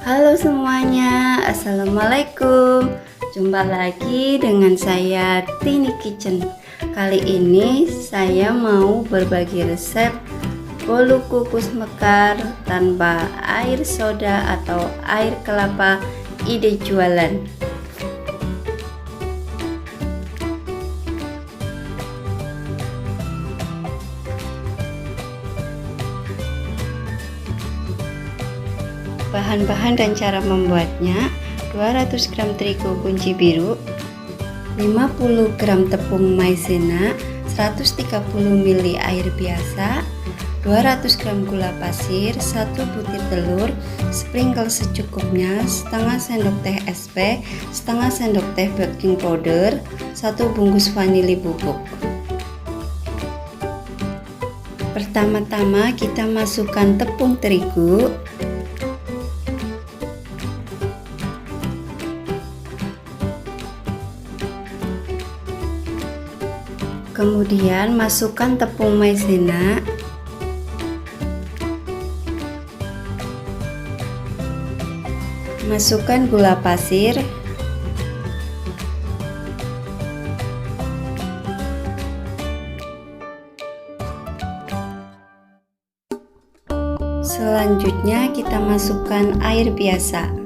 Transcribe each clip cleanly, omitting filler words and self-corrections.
Halo semuanya, Assalamualaikum. Jumpa lagi dengan saya Tini Kitchen. Kali ini saya mau berbagi resep bolu kukus mekar tanpa air soda atau air kelapa, ide jualan. Bahan-bahan dan cara membuatnya: 200 gram terigu kunci biru, 50 gram tepung maizena, 130 ml air biasa, 200 gram gula pasir, 1 butir telur, sprinkle secukupnya, setengah sendok teh SP, setengah sendok teh baking powder, 1 bungkus vanili bubuk. Pertama-tama kita masukkan tepung terigu, kemudian masukkan tepung maizena, masukkan gula pasir, selanjutnya kita masukkan air biasa.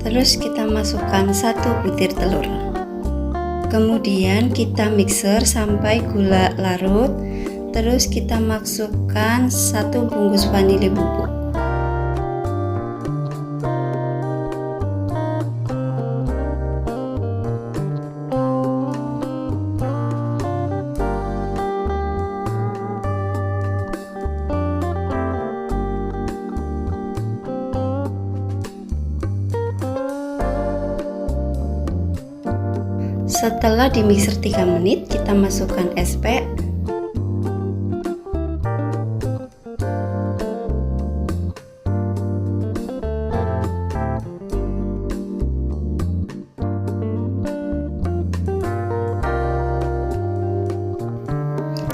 Terus kita masukkan 1 butir telur. Kemudian kita mixer sampai gula larut. Terus kita masukkan 1 bungkus vanili bubuk. Setelah dimixer 3 menit, kita masukkan SP,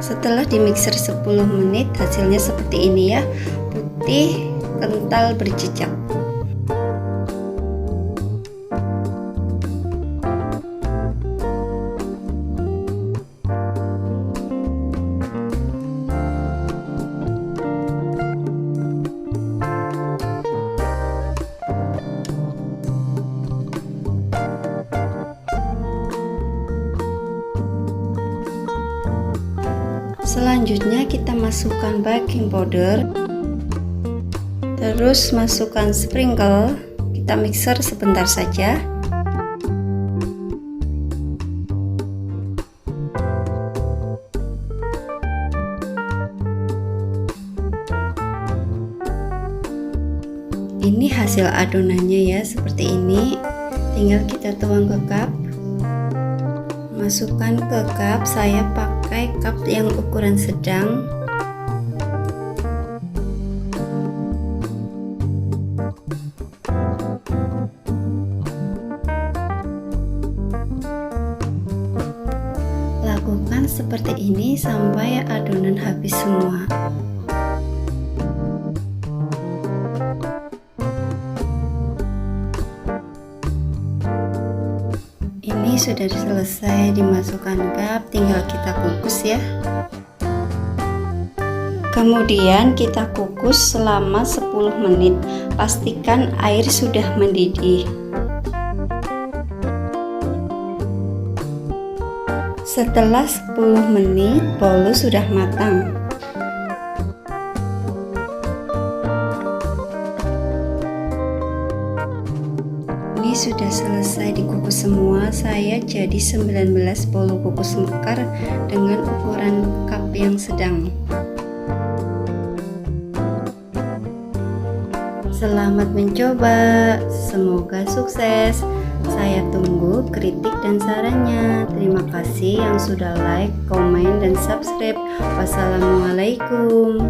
setelah dimixer 10 menit hasilnya seperti ini ya, putih kental berjejak. Selanjutnya kita masukkan baking powder, terus masukkan sprinkle, kita mixer sebentar saja. Ini hasil adonannya ya, seperti ini. Tinggal kita tuang ke cup. Masukkan ke cup, saya pakai cup yang ukuran sedang. Lakukan seperti ini sampai adonan habis semua. Ini sudah selesai dimasukkan cup, tinggal kita kukus ya. Kemudian kita kukus selama 10 menit. Pastikan air sudah mendidih. Setelah 10 menit, bolu sudah matang. Ini sudah selesai dikukus semua. Saya jadi 19 bolu kukus mekar dengan ukuran cup yang sedang. Selamat mencoba, semoga sukses. Saya tunggu kritik dan sarannya. Terima kasih yang sudah like, komen, dan subscribe. Wassalamualaikum.